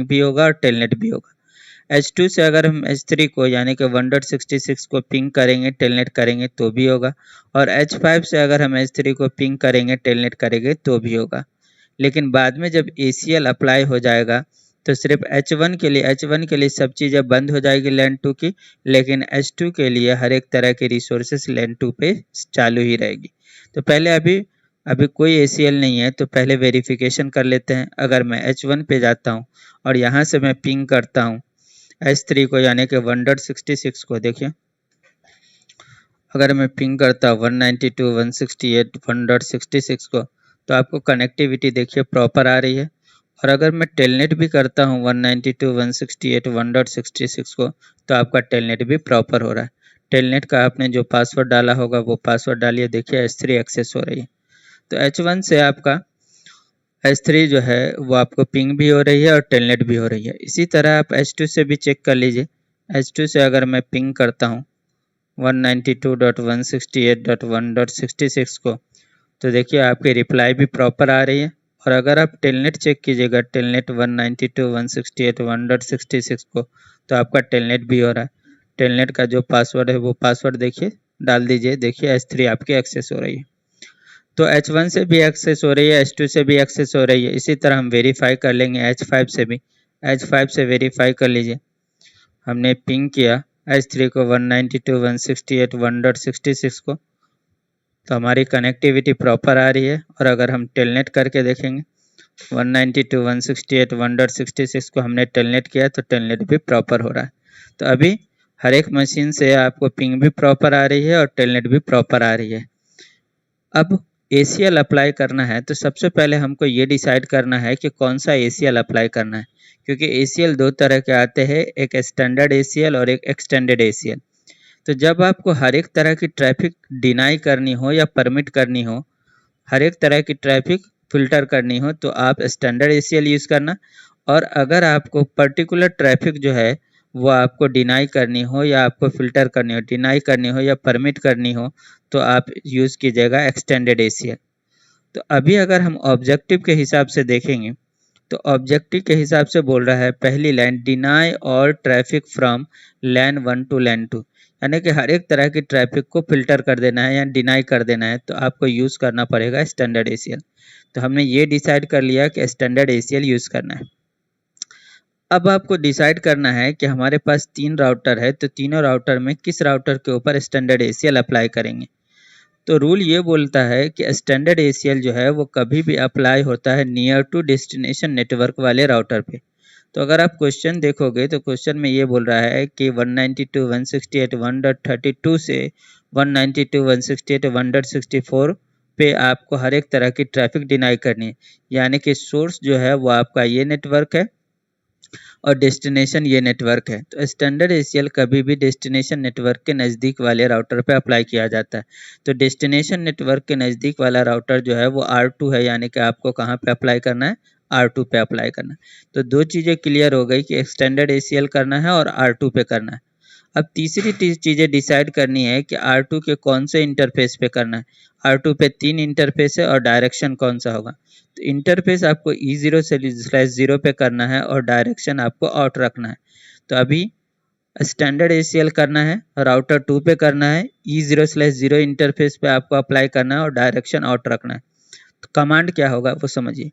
भी होगा और टेलनेट भी होगा। H2 से अगर हम H3 को यानी कि 1.66 को पिंग करेंगे, टेलनेट करेंगे तो भी होगा, और H5 से अगर हम H3 को पिंग करेंगे, टेलनेट करेंगे तो भी होगा। लेकिन बाद में जब ACL अप्लाई हो जाएगा तो सिर्फ H1 के लिए सब चीज़ें बंद हो जाएगी LAN 2 की, लेकिन H2 के लिए हर एक तरह की रिसोर्सेस LAN 2 पे चालू ही रहेगी। तो पहले अभी कोई ACL नहीं है, तो पहले वेरिफिकेशन कर लेते हैं। अगर मैं H1 पे जाता हूँ और यहाँ से मैं पिंग करता हूँ H3 को यानी कि 1.66 को, देखिए अगर मैं पिंग करता हूँ 192.168.1.66 को तो आपको कनेक्टिविटी देखिए प्रॉपर आ रही है। और अगर मैं टेलनेट भी करता हूँ 192.168.1.66 को तो आपका टेलनेट भी प्रॉपर हो रहा है। टेलनेट का आपने जो पासवर्ड डाला होगा वो पासवर्ड डालिए, देखिए H3 एक्सेस हो रही है। तो H1 से आपका H3 जो है वो आपको पिंग भी हो रही है और टेलनेट भी हो रही है। इसी तरह आप H2 से भी चेक कर लीजिए। H2 से अगर मैं पिंग करता हूँ 192.168.1.66 को तो देखिए आपकी रिप्लाई भी प्रॉपर आ रही है। और अगर आप टेलनेट चेक कीजिएगा, टेलनेट 192.168.1.66 को, तो आपका टेलनेट भी हो रहा है। टेलनेट का जो पासवर्ड है वो पासवर्ड देखिए डाल दीजिए, देखिए H3 आपकी एक्सेस हो रही है। तो H1 से भी एक्सेस हो रही है, H2 से भी एक्सेस हो रही है। इसी तरह हम वेरीफाई कर लेंगे H5 से भी। H5 से वेरीफाई कर लीजिए, हमने पिंग किया H3 को 192.168.1.66 को तो हमारी कनेक्टिविटी प्रॉपर आ रही है। और अगर हम टेलनेट करके देखेंगे 192.168.1.66 को हमने टेलनेट किया तो टेलनेट भी प्रॉपर हो रहा है। तो अभी हर एक मशीन से आपको पिंग भी प्रॉपर आ रही है और टेलनेट भी प्रॉपर आ रही है। अब ACL अप्लाई करना है तो सबसे पहले हमको ये डिसाइड करना है कि कौन सा ACL अप्लाई करना है, क्योंकि ACL दो तरह के आते हैं, एक स्टैंडर्ड ACL और एक एक्सटेंडेड ACL। तो जब आपको हर एक तरह की ट्रैफिक डिनाई करनी हो या परमिट करनी हो, हर एक तरह की ट्रैफिक फिल्टर करनी हो तो आप स्टैंडर्ड ACL यूज़ करना। और अगर आपको पर्टिकुलर ट्रैफिक जो है वो आपको डिनाई करनी हो या आपको फ़िल्टर करनी हो, डिनाई करनी हो या परमिट करनी हो तो आप यूज़ कीजिएगा एक्सटेंडेड ACL। तो अभी अगर हम ऑब्जेक्टिव के हिसाब से देखेंगे तो ऑब्जेक्टिव के हिसाब से बोल रहा है पहली लाइन डिनाई और traffic from LAN 1 to LAN 2, यानी कि हर एक तरह की ट्रैफिक को फिल्टर कर देना है या डिनाई कर देना है तो आपको यूज़ करना पड़ेगा स्टैंडर्ड ACL। तो हमने ये डिसाइड कर लिया कि स्टैंडर्ड ACL यूज़ करना है। अब आपको डिसाइड करना है कि हमारे पास 3 राउटर है तो तीनों राउटर में किस राउटर के ऊपर स्टैंडर्ड ACL अप्लाई करेंगे। तो रूल ये बोलता है कि स्टैंडर्ड ACL जो है वो कभी भी अप्लाई होता है नियर टू डेस्टिनेशन नेटवर्क वाले राउटर पे। तो अगर आप क्वेश्चन देखोगे तो क्वेश्चन में ये बोल रहा है कि 192.168.1.32 से 192.168.1.64 पे आपको हर एक तरह की ट्रैफिक डिनाई करनी है, यानी कि सोर्स जो है वो आपका ये नेटवर्क है और डेस्टिनेशन ये नेटवर्क है। तो स्टैंडर्ड ACL कभी भी डेस्टिनेशन नेटवर्क के नज़दीक वाले राउटर पे अप्लाई किया जाता है। तो डेस्टिनेशन नेटवर्क के नज़दीक वाला राउटर जो है वो R2 है, यानी कि आपको कहाँ पे अप्लाई करना है, R2 पे अप्लाई करना है। तो दो चीज़ें क्लियर हो गई कि स्टैंडर्ड ACL करना है और R2 पे करना है। अब तीसरी चीज़ें डिसाइड करनी है कि R2 के कौन से इंटरफेस पे करना है। R2 पे 3 इंटरफेस है और डायरेक्शन कौन सा होगा। तो इंटरफेस आपको E0 से /0 पे करना है और डायरेक्शन आपको आउट रखना है। तो अभी स्टैंडर्ड ACL करना है, राउटर 2 पे करना है, E0/0 इंटरफेस पे आपको अप्लाई करना है और डायरेक्शन आउट रखना है। तो कमांड क्या होगा वो समझिए।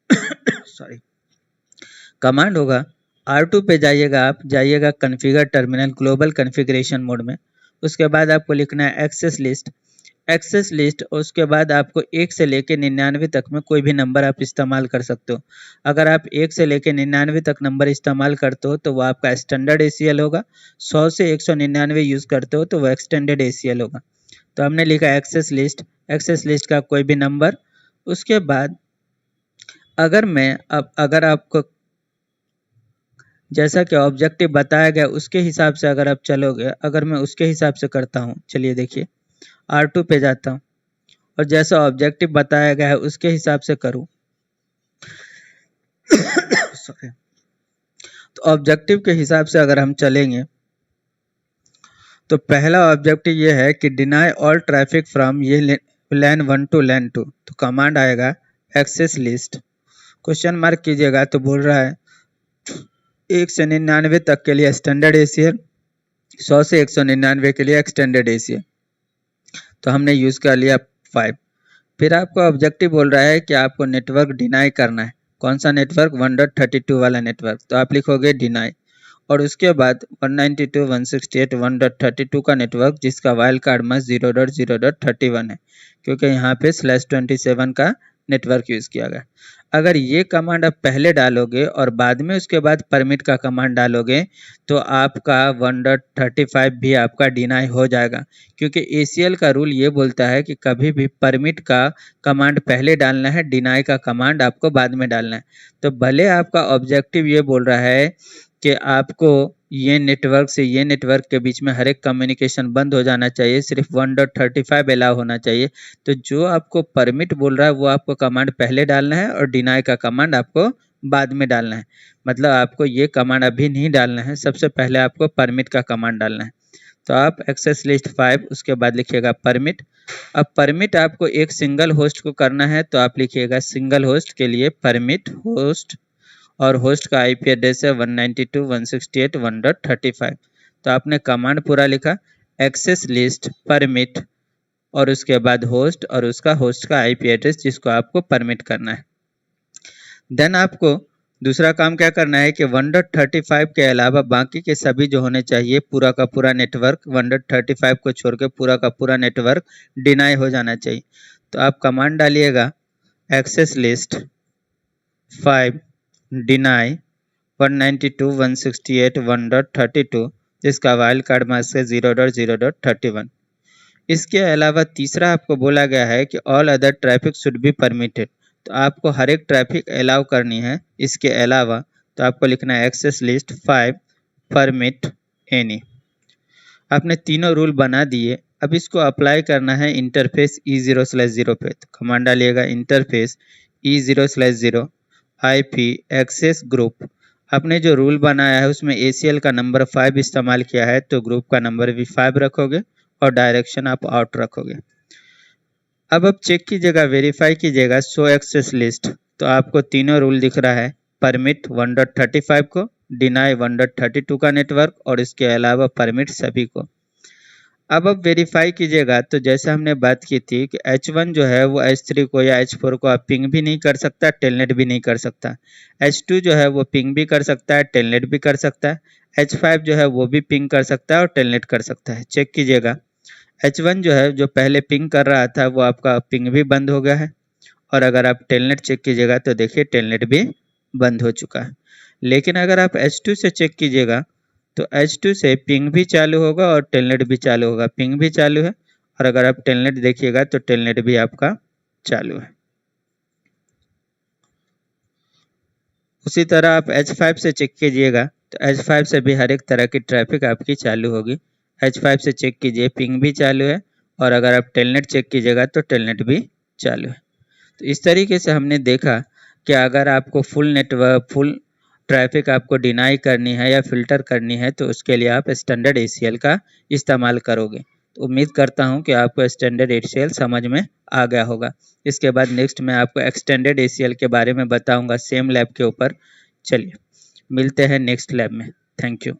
सॉरी, कमांड होगा R2 पे जाइएगा configure terminal global configuration mode में। उसके बाद आपको लिखना है एक्सेस लिस्ट। उसके बाद आपको 1 से लेके 99 तक में कोई भी नंबर आप इस्तेमाल कर सकते हो। अगर आप 1 से लेके 99 तक नंबर इस्तेमाल करते हो तो वो आपका स्टैंडर्ड ACL होगा। 100 से 199 यूज़ करते हो तो वो एक्सटेंडेड ACL होगा। तो हमने लिखा एक्सेस लिस्ट का कोई भी नंबर। उसके बाद अगर आपको जैसा कि ऑब्जेक्टिव बताया गया उसके हिसाब से अगर आप चलोगे, अगर मैं उसके हिसाब से करता हूँ, चलिए देखिए R2 पे जाता हूँ और जैसा ऑब्जेक्टिव बताया गया है उसके हिसाब से करूँ सॉरी। तो ऑब्जेक्टिव के हिसाब से अगर हम चलेंगे तो पहला ऑब्जेक्टिव ये है कि डिनाई ऑल ट्रैफिक फ्रॉम ये LAN 1 टू LAN 2। तो कमांड आएगा एक्सेस लिस्ट, क्वेश्चन मार्क कीजिएगा तो बोल रहा है 1 से 99 तक के लिए स्टैंडर्ड ACL, 100 से 199 के लिए एक्सटेंडेड ACL। तो हमने यूज़ कर लिया 5। फिर आपको ऑब्जेक्टिव बोल रहा है कि आपको नेटवर्क डिनाई करना है। कौन सा नेटवर्क? 1.32 वाला नेटवर्क। तो आप लिखोगे डिनाई, और उसके बाद 192.168.1.32 का नेटवर्क जिसका वाइल्ड कार्ड मस्ट 0.0.31 है, क्योंकि यहाँ पे /27 का नेटवर्क यूज़ किया गया। अगर ये कमांड आप पहले डालोगे और बाद में उसके बाद परमिट का कमांड डालोगे तो आपका 1.35 भी आपका डिनाई हो जाएगा, क्योंकि ACL का रूल ये बोलता है कि कभी भी परमिट का कमांड पहले डालना है, डिनाई का कमांड आपको बाद में डालना है। तो भले आपका ऑब्जेक्टिव ये बोल रहा है कि आपको ये नेटवर्क से ये नेटवर्क के बीच में हर एक कम्युनिकेशन बंद हो जाना चाहिए, सिर्फ 1.35 अलाउ होना चाहिए, तो जो आपको परमिट बोल रहा है वो आपको कमांड पहले डालना है और डिनाई का कमांड आपको बाद में डालना है। मतलब आपको ये कमांड अभी नहीं डालना है, सबसे पहले आपको परमिट का कमांड डालना है। तो आप एक्सेस लिस्ट 5 उसके बाद लिखिएगा परमिट। अब परमिट आपको एक सिंगल होस्ट को करना है, तो आप लिखिएगा सिंगल होस्ट के लिए परमिट होस्ट, और होस्ट का IP एड्रेस है 192.168.1.35। तो आपने कमांड पूरा लिखा, एक्सेस लिस्ट परमिट और उसके बाद होस्ट और उसका होस्ट का IP एड्रेस जिसको आपको परमिट करना है। देन आपको दूसरा काम क्या करना है कि 1.35 के अलावा बाकी के सभी जो होने चाहिए पूरा का पूरा नेटवर्क, 1.35 को छोड़ के पूरा का पूरा नेटवर्क डिनाई हो जाना चाहिए। तो आप कमांड डालिएगा एक्सेस लिस्ट 5 डिनाई 192.168.1.32 जिसका वाइल्ड कार्ड मास्क है 0.0.31। इसके अलावा तीसरा आपको बोला गया है कि all other traffic should be permitted. तो आपको हर एक ट्रैफिक अलाउ करनी है। इसके अलावा तो आपको लिखना है एक्सेस लिस्ट 5 परमिट एनी। आपने तीनों रूल बना दिए, अब इसको अप्लाई करना है इंटरफेस E0/0 पे। तो कमांड डालिएगा interface E0/0 IP access group. आपने जो रूल बनाया है उसमें ACL का नंबर 5 इस्तेमाल किया है, तो ग्रुप का नंबर भी 5 रखोगे और डायरेक्शन आप आउट रखोगे। अब आप चेक कीजिएगा, वेरीफाई कीजिएगा शो एक्सेस लिस्ट। तो आपको तीनों रूल दिख रहा है, परमिट 1.35 को, डिनाई 1.32 का नेटवर्क और इसके अलावा परमिट सभी को। अब आप वेरीफाई कीजिएगा तो जैसे हमने बात की थी कि H1 जो है वो H3 को या H4 को आप पिंग भी नहीं कर सकता, टेलनेट भी नहीं कर सकता। H2 जो है वो पिंग भी कर सकता है, टेलनेट भी कर सकता है। H5 जो है वो भी पिंग कर सकता है और टेलनेट कर सकता है। चेक कीजिएगा, H1 जो है जो पहले पिंग कर रहा था वो आपका पिंग भी बंद हो गया है, और अगर आप टेलनेट चेक कीजिएगा तो देखिए टेलनेट भी बंद हो चुका है। लेकिन अगर आप H2 से चेक कीजिएगा तो H2 से पिंग भी चालू होगा और टेलनेट भी चालू होगा। पिंग भी चालू है, और अगर आप टेलनेट देखिएगा तो टेलनेट भी आपका चालू है। उसी तरह आप H5 से चेक कीजिएगा तो H5 से भी हर एक तरह की ट्रैफिक आपकी चालू होगी। H5 से चेक कीजिए, पिंग भी चालू है, और अगर आप टेलनेट चेक कीजिएगा तो टेलनेट भी चालू है। तो इस तरीके से हमने देखा कि अगर आपको फुल ट्रैफिक आपको डिनाई करनी है या फिल्टर करनी है तो उसके लिए आप स्टैंडर्ड ACL का इस्तेमाल करोगे। तो उम्मीद करता हूं कि आपको स्टैंडर्ड ACL समझ में आ गया होगा। इसके बाद नेक्स्ट मैं आपको एक्सटेंडेड ACL के बारे में बताऊंगा सेम लैब के ऊपर। चलिए मिलते हैं नेक्स्ट लैब में। Thank you.